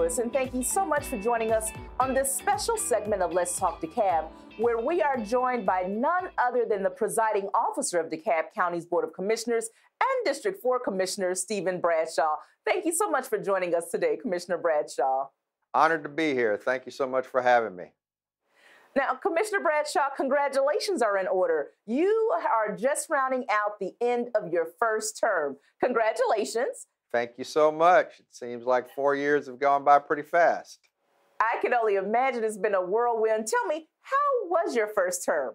Louis, and thank you so much for joining us on this special segment of Let's Talk DeKalb, where we are joined by none other than the presiding officer of DeKalb County's Board of Commissioners and District 4 Commissioner Stephen Bradshaw. Thank you so much for joining us today, Commissioner Bradshaw. Honored to be here. Thank you so much for having me. Now, Commissioner Bradshaw, congratulations are in order. You are just rounding out the end of your first term. Congratulations. Thank you so much. It seems like 4 years have gone by pretty fast. I can only imagine it's been a whirlwind. Tell me, how was your first term?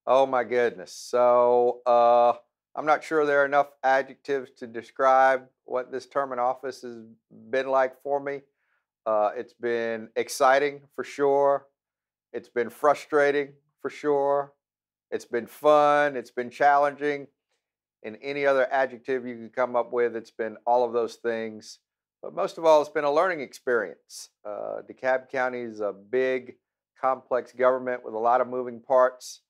Oh my goodness. So I'm not sure there are enough adjectives to describe what this term in office has been like for me. It's been exciting for sure. It's been frustrating for sure. It's been fun. It's been challenging. And any other adjective you can come up with, it's been all of those things. But most of all, it's been a learning experience. DeKalb County is a big, complex government with a lot of moving parts.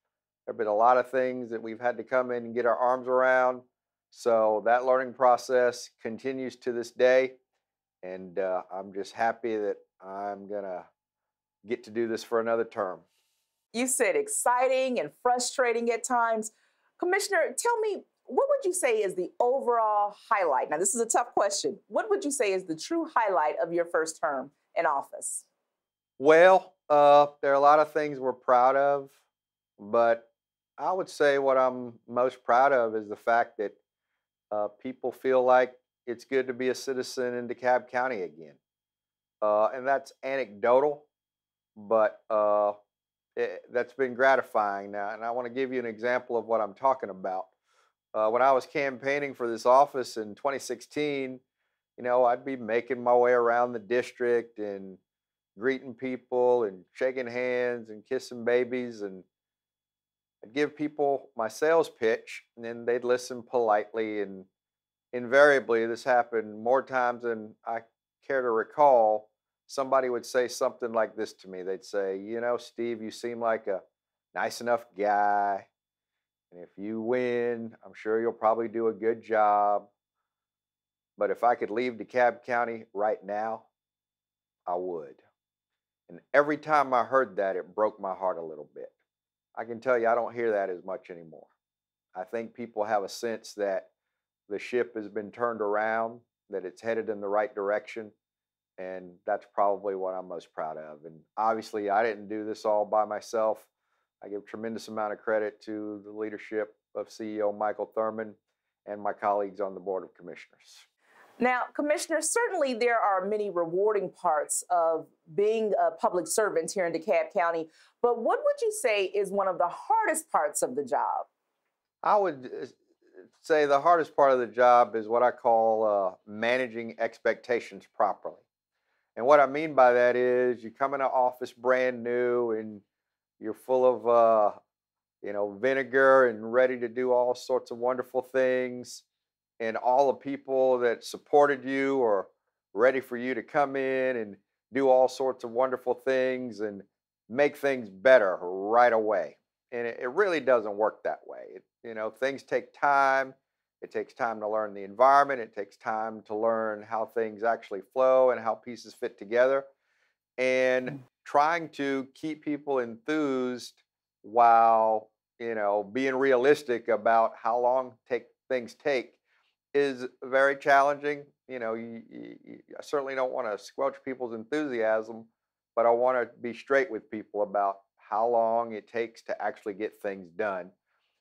There have been a lot of things that we've had to come in and get our arms around. So that learning process continues to this day. And I'm just happy that I'm going to get to do this for another term. You said exciting and frustrating at times. Commissioner, tell me, what would you say is the overall highlight? Now, this is a tough question. What would you say is the true highlight of your first term in office? Well, there are a lot of things we're proud of, but I would say what I'm most proud of is the fact that people feel like it's good to be a citizen in DeKalb County again. And that's anecdotal, but that's been gratifying now. And I want to give you an example of what I'm talking about. When I was campaigning for this office in 2016, you know, I'd be making my way around the district and greeting people and shaking hands and kissing babies, and I'd give people my sales pitch, and then they'd listen politely, and invariably this happened more times than I care to recall. Somebody would say something like this to me. They'd say, you know, Steve, you seem like a nice enough guy. And if you win, I'm sure you'll probably do a good job. But if I could leave DeKalb County right now, I would. And every time I heard that, it broke my heart a little bit. I can tell you I don't hear that as much anymore. I think people have a sense that the ship has been turned around, that it's headed in the right direction. And that's probably what I'm most proud of. And obviously, I didn't do this all by myself. I give a tremendous amount of credit to the leadership of CEO Michael Thurman and my colleagues on the Board of Commissioners. Now, Commissioner, certainly there are many rewarding parts of being a public servant here in DeKalb County, but what would you say is one of the hardest parts of the job? I would say the hardest part of the job is what I call managing expectations properly. And what I mean by that is you come into office brand new and you're full of, you know, vinegar and ready to do all sorts of wonderful things. And all the people that supported you are ready for you to come in and do all sorts of wonderful things and make things better right away. And it really doesn't work that way. You know, things take time. It takes time to learn the environment. It takes time to learn how things actually flow and how pieces fit together. And trying to keep people enthused while, you know, being realistic about how long things take is very challenging. You know, I certainly don't want to squelch people's enthusiasm, but I want to be straight with people about how long it takes to actually get things done.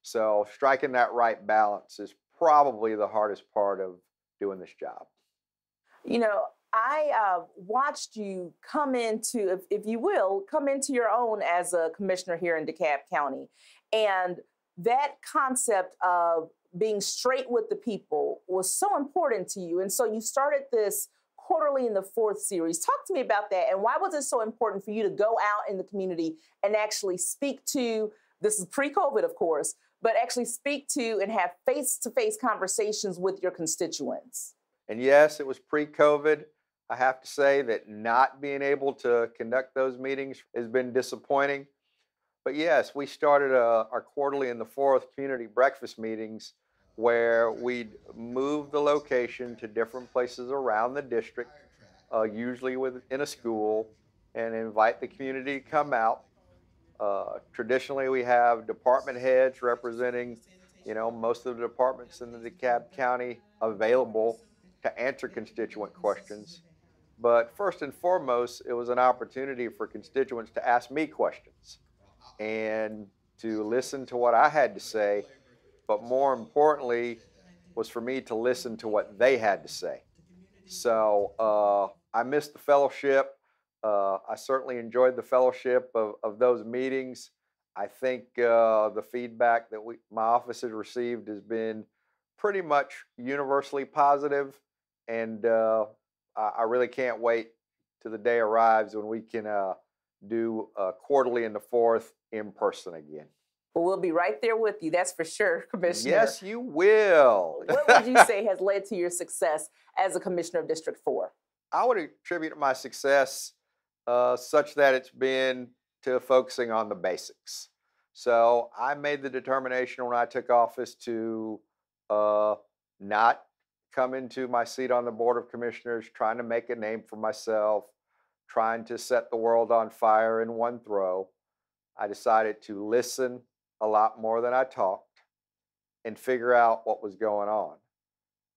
So striking that right balance is probably the hardest part of doing this job. You know, I watched you come into, if you will, come into your own as a commissioner here in DeKalb County. And that concept of being straight with the people was so important to you. And so you started this quarterly in the fourth series. Talk to me about that. And why was it so important for you to go out in the community and actually speak to, this is pre-COVID, of course, but actually speak to and have face-to-face conversations with your constituents? And yes, it was pre-COVID. I have to say that not being able to conduct those meetings has been disappointing. But yes, we started our quarterly in the fourth community breakfast meetings where we'd move the location to different places around the district. usually within a school, and invite the community to come out. Traditionally, we have department heads representing, most of the departments in the DeKalb County available to answer constituent questions. But first and foremost, it was an opportunity for constituents to ask me questions and to listen to what I had to say, but more importantly, was for me to listen to what they had to say. So I missed the fellowship. I certainly enjoyed the fellowship of those meetings. I think the feedback that my office has received has been pretty much universally positive, and I really can't wait till the day arrives when we can do quarterly and the fourth in person again. Well, we'll be right there with you, that's for sure, Commissioner. Yes, you will. What would you say has led to your success as a Commissioner of District 4? I would attribute my success such that it's been to focusing on the basics. So I made the determination when I took office to not come into my seat on the Board of Commissioners trying to make a name for myself, trying to set the world on fire in one throw. I decided to listen a lot more than I talked and figure out what was going on,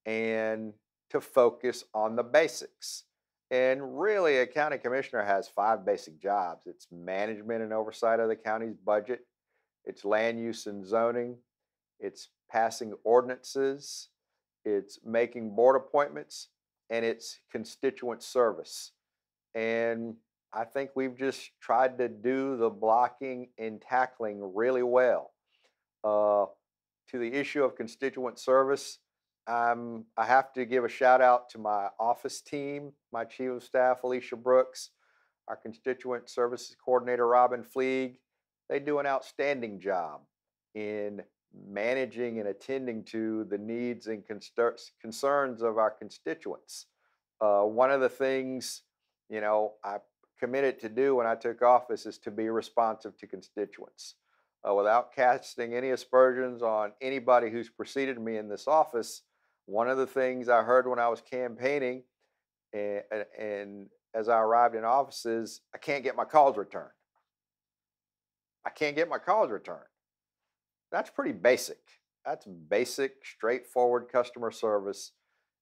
and to focus on the basics. And really, a county commissioner has 5 basic jobs. It's management and oversight of the county's budget, it's land use and zoning, it's passing ordinances, it's making board appointments, and it's constituent service. And I think we've just tried to do the blocking and tackling really well. To the issue of constituent service, I have to give a shout out to my office team, my chief of staff, Alicia Brooks, our constituent services coordinator, Robin Fleeg. They do an outstanding job in managing and attending to the needs and concerns of our constituents. One of the things, I committed to do when I took office is to be responsive to constituents. Without casting any aspersions on anybody who's preceded me in this office, one of the things I heard when I was campaigning and as I arrived in office is, I can't get my calls returned. I can't get my calls returned. That's pretty basic. That's basic, straightforward customer service.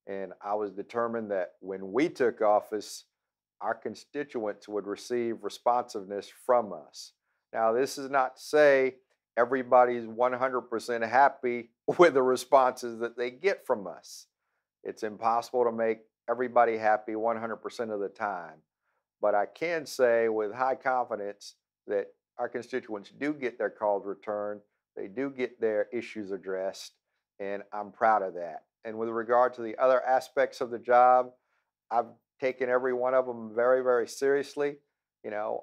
And I was determined that when we took office, our constituents would receive responsiveness from us. Now, this is not to say everybody's 100% happy with the responses that they get from us. It's impossible to make everybody happy 100% of the time. But I can say with high confidence that our constituents do get their calls returned, they do get their issues addressed, and I'm proud of that. And with regard to the other aspects of the job, I've taken every one of them very, very seriously.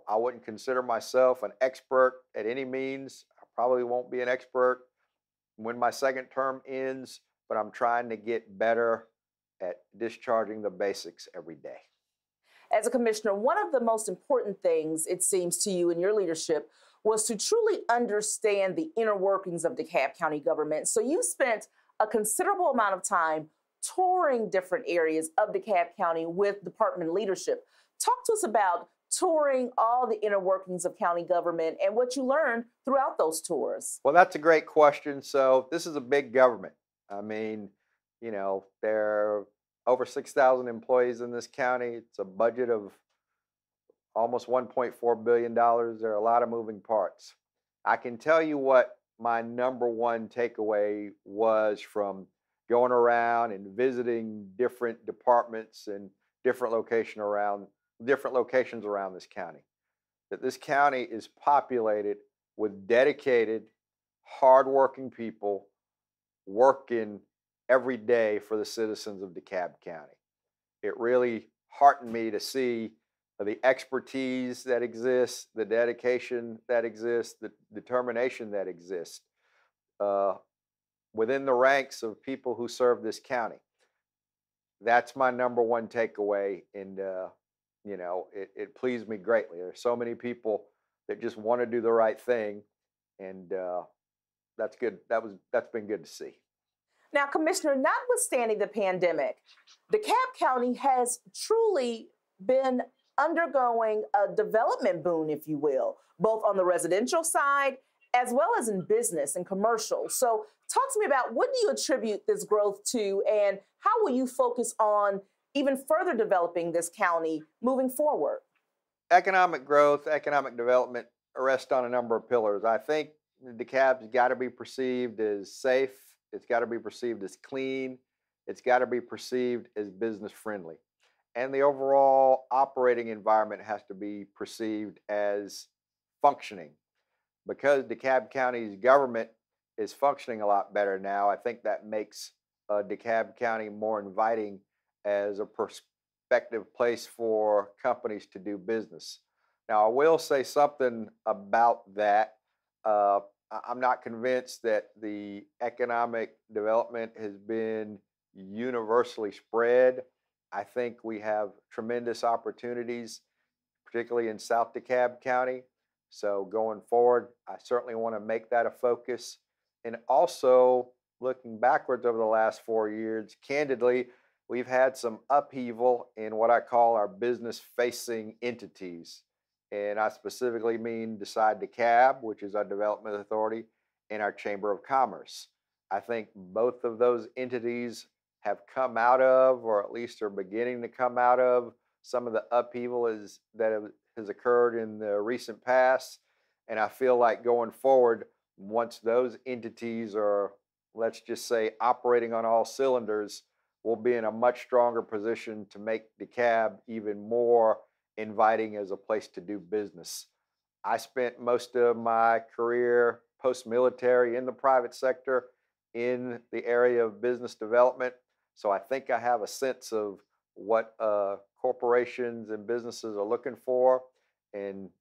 I wouldn't consider myself an expert at any means. I probably won't be an expert when my second term ends, but I'm trying to get better at discharging the basics every day. As a commissioner, one of the most important things, it seems to you in your leadership, was to truly understand the inner workings of DeKalb County government. So you spent a considerable amount of time touring different areas of DeKalb County with department leadership. Talk to us about touring all the inner workings of county government and what you learned throughout those tours. Well, that's a great question. So this is a big government. I mean, there are over 6,000 employees in this county. It's a budget of almost $1.4 billion. There are a lot of moving parts. I can tell you what my number one takeaway was from going around and visiting different departments and different locations around this county. That this county is populated with dedicated, hardworking people working every day for the citizens of DeKalb County. It really heartened me to see the expertise that exists, the dedication that exists, the determination that exists within the ranks of people who serve this county. That's my number one takeaway, and it pleased me greatly. There's so many people that just want to do the right thing, and that's good. That's been good to see. Now, Commissioner, notwithstanding the pandemic, DeKalb County has truly been undergoing a development boom, if you will, both on the residential side as well as in business and commercial. So, talk to me about what do you attribute this growth to, and how will you focus on even further developing this county moving forward? Economic growth, economic development rest on a number of pillars. I think DeKalb's got to be perceived as safe. It's got to be perceived as clean. It's got to be perceived as business friendly. And the overall operating environment has to be perceived as functioning. Because DeKalb County's government is functioning a lot better now, I think that makes DeKalb County more inviting as a prospective place for companies to do business. Now, I will say something about that. I'm not convinced that the economic development has been universally spread. I think we have tremendous opportunities, particularly in South DeKalb County. So going forward, I certainly want to make that a focus. And also, looking backwards over the last 4 years, candidly, we've had some upheaval in what I call our business-facing entities. And I specifically mean Decide DeKalb, which is our development authority, and our Chamber of Commerce. I think both of those entities have come out of, or at least are beginning to come out of, some of the upheaval that has occurred in the recent past. And I feel like going forward, once those entities are, let's just say, operating on all cylinders, we'll be in a much stronger position to make DeKalb even more inviting as a place to do business. I spent most of my career post-military in the private sector in the area of business development. So I think I have a sense of what corporations and businesses are looking for. And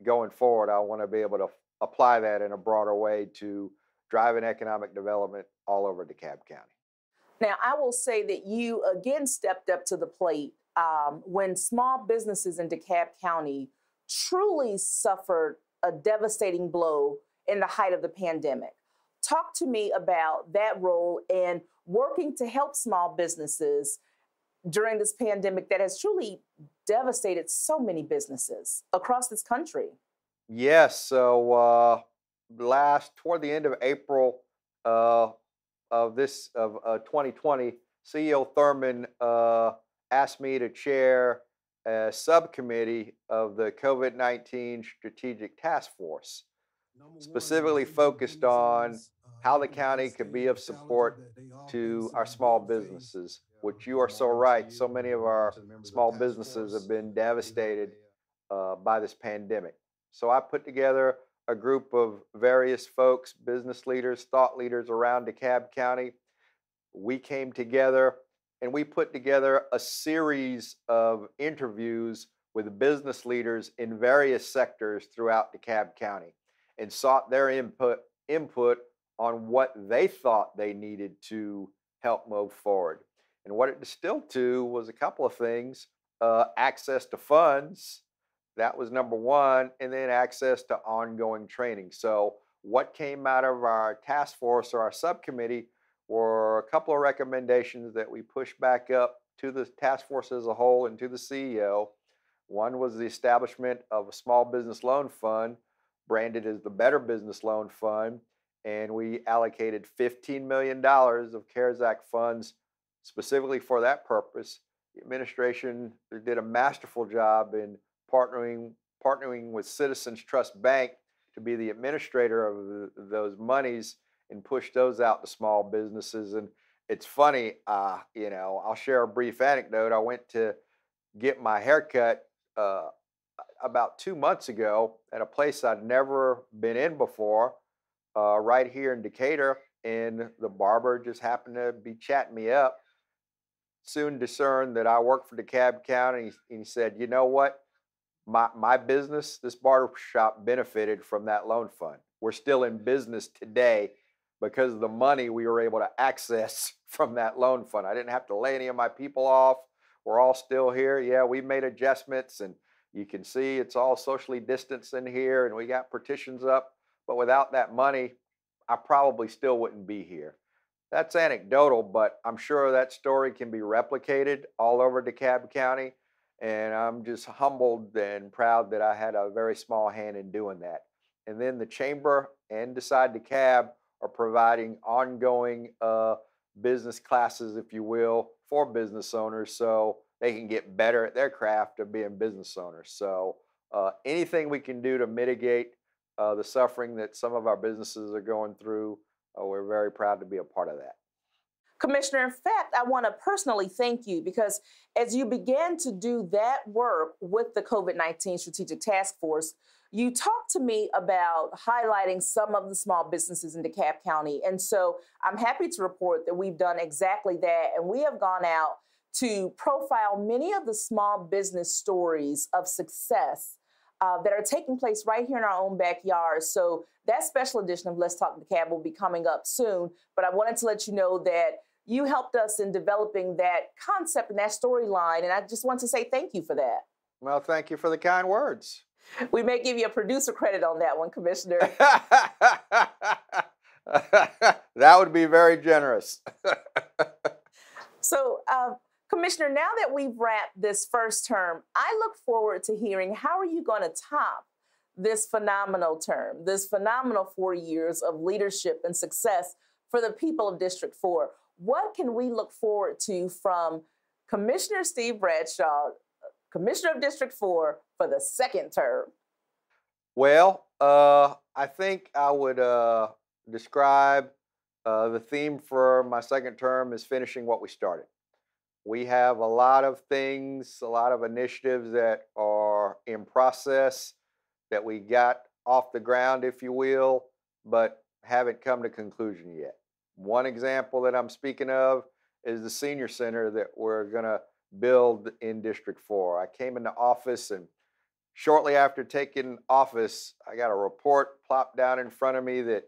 going forward, I want to be able to apply that in a broader way to driving economic development all over DeKalb County. Now, I will say that you again stepped up to the plate when small businesses in DeKalb County truly suffered a devastating blow in the height of the pandemic. Talk to me about that role and working to help small businesses during this pandemic that has truly devastated so many businesses across this country. Yes, so toward the end of April of 2020, CEO Thurman asked me to chair a subcommittee of the COVID-19 Strategic Task Force, specifically focused on how the county could be of support to our small businesses, which you are so right. So many of our small businesses have been devastated by this pandemic. So I put together a group of various folks, business leaders, thought leaders around DeKalb County. We came together and we put together a series of interviews with business leaders in various sectors throughout DeKalb County and sought their input on what they thought they needed to help move forward. And what it distilled to was a couple of things: access to funds, that was number one, and then access to ongoing training. So what came out of our task force or our subcommittee were a couple of recommendations that we pushed back up to the task force as a whole and to the CEO. One was the establishment of a small business loan fund, branded as the Better Business Loan Fund, and we allocated $15 million of CARES Act funds specifically for that purpose. The administration did a masterful job in partnering with Citizens Trust Bank to be the administrator of those monies and push those out to small businesses. And it's funny, I'll share a brief anecdote. I went to get my haircut about 2 months ago at a place I'd never been in before, right here in Decatur, and the barber just happened to be chatting me up. Soon discerned that I worked for DeKalb County, and he said, "You know what? My business, this barber shop, benefited from that loan fund. We're still in business today because of the money we were able to access from that loan fund. I didn't have to lay any of my people off. We're all still here. Yeah, we made adjustments, and you can see it's all socially distanced in here, and we got partitions up. But without that money, I probably still wouldn't be here." That's anecdotal, but I'm sure that story can be replicated all over DeKalb County. And I'm just humbled and proud that I had a very small hand in doing that. And then the chamber and Decide DeKalb are providing ongoing business classes, if you will, for business owners so they can get better at their craft of being business owners. So anything we can do to mitigate the suffering that some of our businesses are going through, we're very proud to be a part of that. Commissioner, in fact, I want to personally thank you because as you began to do that work with the COVID-19 Strategic Task Force, you talked to me about highlighting some of the small businesses in DeKalb County. And so I'm happy to report that we've done exactly that. And we have gone out to profile many of the small business stories of success that are taking place right here in our own backyard. So that special edition of Let's Talk DeKalb will be coming up soon. But I wanted to let you know that you helped us in developing that concept and that storyline. And I just want to say thank you for that. Well, thank you for the kind words. We may give you a producer credit on that one, Commissioner. That would be very generous. So, Commissioner, now that we've wrapped this first term, I look forward to hearing how are you going to top this phenomenal term, this phenomenal 4 years of leadership and success for the people of District 4. What can we look forward to from Commissioner Steve Bradshaw, Commissioner of District 4, for the second term? Well, I think I would describe the theme for my second term is finishing what we started. We have a lot of things, a lot of initiatives that are in process that we got off the ground, if you will, but haven't come to conclusion yet. One example that I'm speaking of is the senior center that we're going to build in District 4. I came into office, and shortly after taking office, I got a report plopped down in front of me that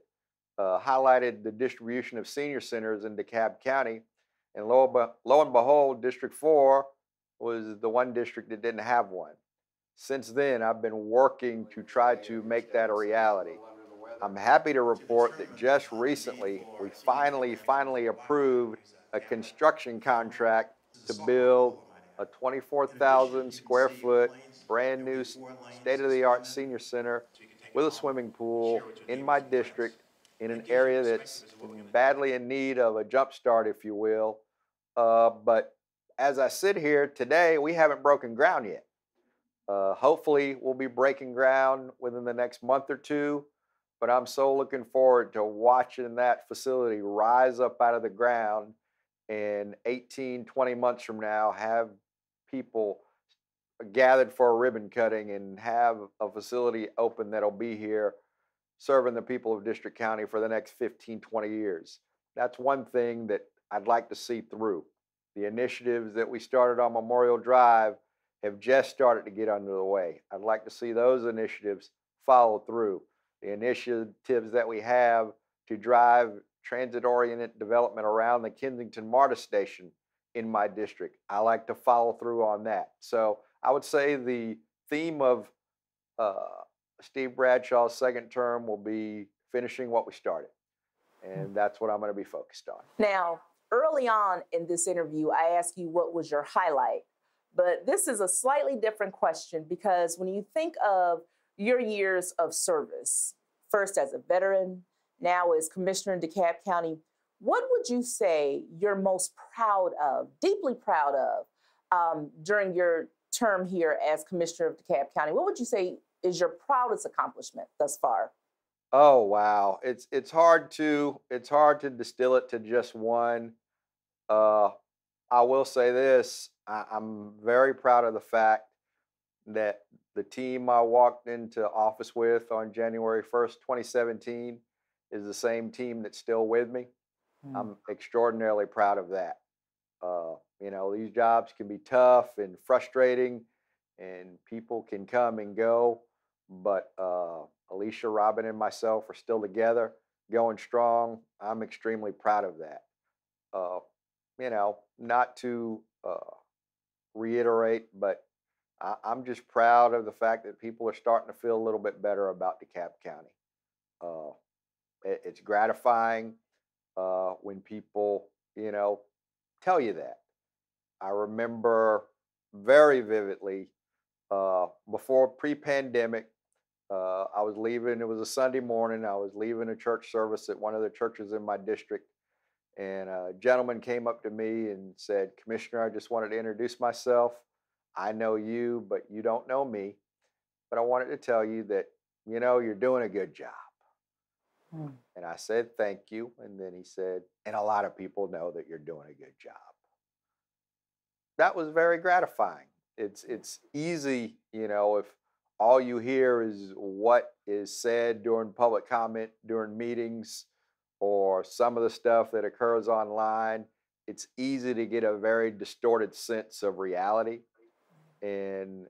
highlighted the distribution of senior centers in DeKalb County. And lo and behold, District 4 was the one district that didn't have one. Since then, I've been working to try to make that a reality. I'm happy to report that just recently, we finally approved a construction contract to build a 24,000 square foot, brand new state-of-the-art senior center with a swimming pool in my district in an area that's badly in need of a jump start, if you will. But as I sit here today, we haven't broken ground yet. Hopefully, we'll be breaking ground within the next month or two. But I'm so looking forward to watching that facility rise up out of the ground and 18, 20 months from now have people gathered for a ribbon cutting and have a facility open that'll be here serving the people of District County for the next 15, 20 years. That's one thing that I'd like to see through. The initiatives that we started on Memorial Drive have just started to get under the way. I'd like to see those initiatives follow through. The initiatives that we have to drive transit-oriented development around the Kensington MARTA station in my district, I like to follow through on that. So I would say the theme of Steve Bradshaw's second term will be finishing what we started. And that's what I'm going to be focused on. Now, early on in this interview, I asked you what was your highlight. But this is a slightly different question because when you think of your years of service, first as a veteran, now as commissioner in DeKalb County, what would you say you're most proud of, deeply proud of, during your term here as commissioner of DeKalb County? What would you say is your proudest accomplishment thus far? Oh wow, it's hard to distill it to just one. I will say this: I'm very proud of the fact that the team I walked into office with on January 1st, 2017 is the same team that's still with me. I'm extraordinarily proud of that. These jobs can be tough and frustrating and people can come and go, but Alicia, Robin, and myself are still together, going strong. I'm extremely proud of that. Not to reiterate, but I'm just proud of the fact that people are starting to feel a little bit better about DeKalb County. It's gratifying. when people, tell you that. I remember very vividly before pre-pandemic, I was leaving. It was a Sunday morning. I was leaving a church service at one of the churches in my district, and a gentleman came up to me and said, "Commissioner, I just wanted to introduce myself. I know you, but you don't know me. But I wanted to tell you that, you're doing a good job." Mm. And I said, "Thank you." And then he said, "And a lot of people know that you're doing a good job." That was very gratifying. It's easy, if all you hear is what is said during public comment, during meetings, or some of the stuff that occurs online. It's easy to get a very distorted sense of reality. And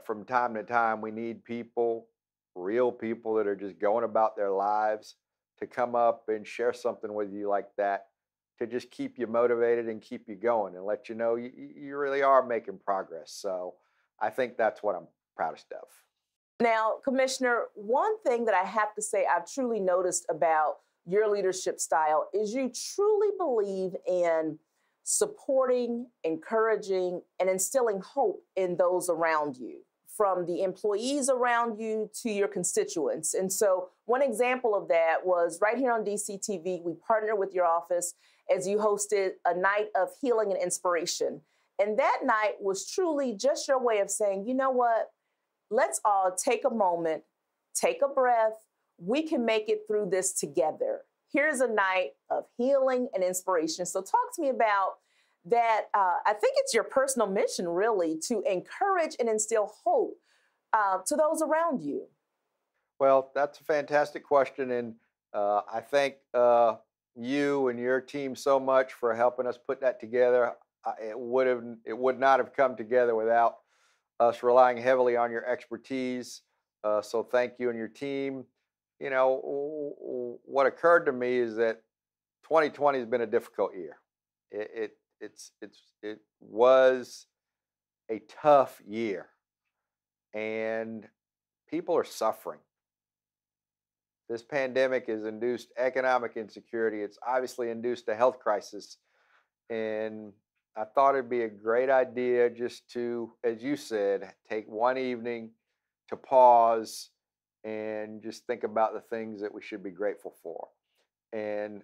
from time to time, we need people, real people that are just going about their lives, to come up and share something with you like that, to just keep you motivated and keep you going and let you know you really are making progress. So I think that's what I'm proudest of. Now, Commissioner, one thing that I have to say I've truly noticed about your leadership style is you truly believe in supporting, encouraging, and instilling hope in those around you, from the employees around you to your constituents. And so, one example of that was right here on DCTV. We partnered with your office as you hosted a night of healing and inspiration. And that night was truly just your way of saying, you know what? Let's all take a moment, take a breath. We can make it through this together. Here's a night of healing and inspiration. So talk to me about that. I think it's your personal mission, really, to encourage and instill hope to those around you. Well, that's a fantastic question. And I thank you and your team so much for helping us put that together. It would not have come together without us relying heavily on your expertise. So thank you and your team. What occurred to me is that 2020 has been a difficult year. It was a tough year, and people are suffering. This pandemic has induced economic insecurity. It's obviously induced a health crisis, and I thought it'd be a great idea just to, as you said, take one evening to pause and just think about the things that we should be grateful for. And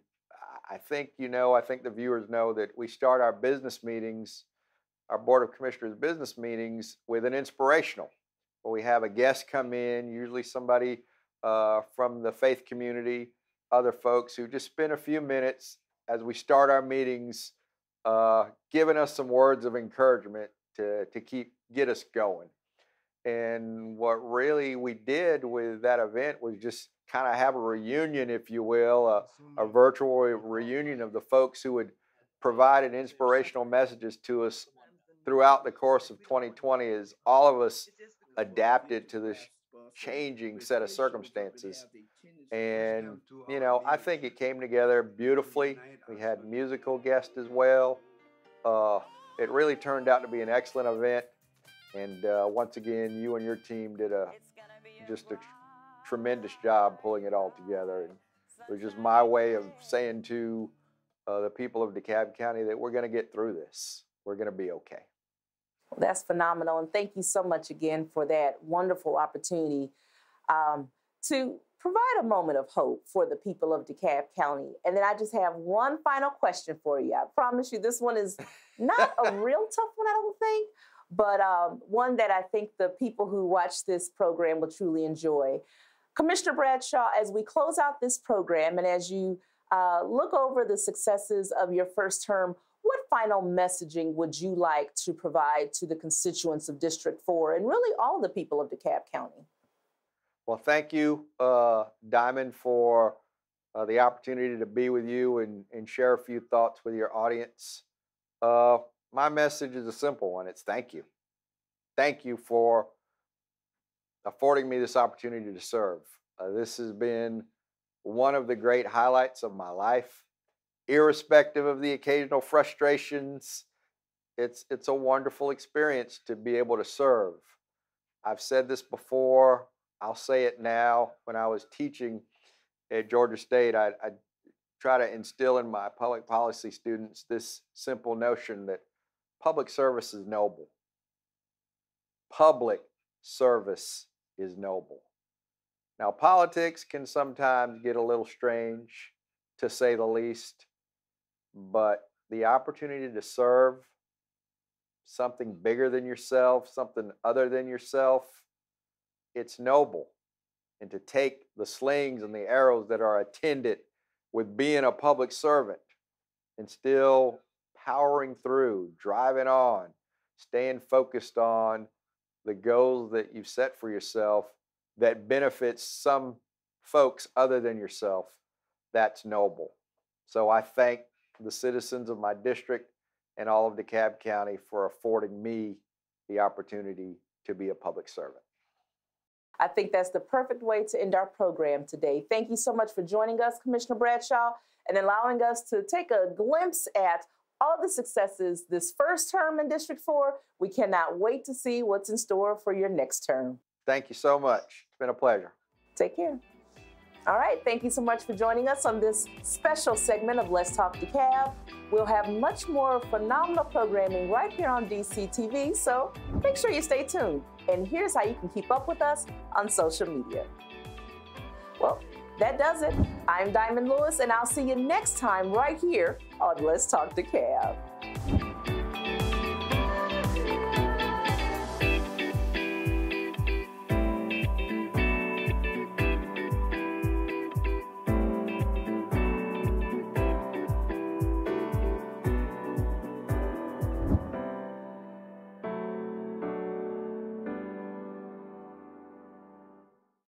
I think, I think the viewers know that we start our business meetings, our Board of Commissioners business meetings, with an inspirational, where we have a guest come in, usually somebody from the faith community, other folks who just spend a few minutes as we start our meetings, giving us some words of encouragement to get us going. And what really we did with that event was just kind of have a reunion, if you will, a virtual reunion of the folks who had provided inspirational messages to us throughout the course of 2020, as all of us adapted to this changing set of circumstances. And, I think it came together beautifully. We had musical guests as well. It really turned out to be an excellent event. And once again, you and your team did just a tremendous job pulling it all together. And it was just my way of saying to the people of DeKalb County that we're going to get through this. We're going to be okay. Well, that's phenomenal. And thank you so much again for that wonderful opportunity to provide a moment of hope for the people of DeKalb County. And then I just have one final question for you. I promise you this one is not a real tough one, I don't think, but one that I think the people who watch this program will truly enjoy. Commissioner Bradshaw, as we close out this program and as you look over the successes of your first term, what final messaging would you like to provide to the constituents of District 4 and really all the people of DeKalb County? Well, thank you, Diamond, for the opportunity to be with you and share a few thoughts with your audience. My message is a simple one. It's thank you. Thank you for affording me this opportunity to serve. This has been one of the great highlights of my life. Irrespective of the occasional frustrations, it's a wonderful experience to be able to serve. I've said this before, I'll say it now. When I was teaching at Georgia State, I try to instill in my public policy students this simple notion that public service is noble. Public service is noble. Now, politics can sometimes get a little strange, to say the least, but the opportunity to serve something bigger than yourself, something other than yourself, it's noble. And to take the slings and the arrows that are attended with being a public servant and still powering through, driving on, staying focused on the goals that you've set for yourself that benefits some folks other than yourself, that's noble. So I thank the citizens of my district and all of DeKalb County for affording me the opportunity to be a public servant. I think that's the perfect way to end our program today. Thank you so much for joining us, Commissioner Bradshaw, and allowing us to take a glimpse at all the successes this first term in District 4. We cannot wait to see what's in store for your next term. Thank you so much. It's been a pleasure. Take care. All right, thank you so much for joining us on this special segment of Let's Talk DeKalb. We'll have much more phenomenal programming right here on DCTV, so make sure you stay tuned. And here's how you can keep up with us on social media. Well, that does it. I'm Diamond Lewis, and I'll see you next time right here on Let's Talk DeKalb.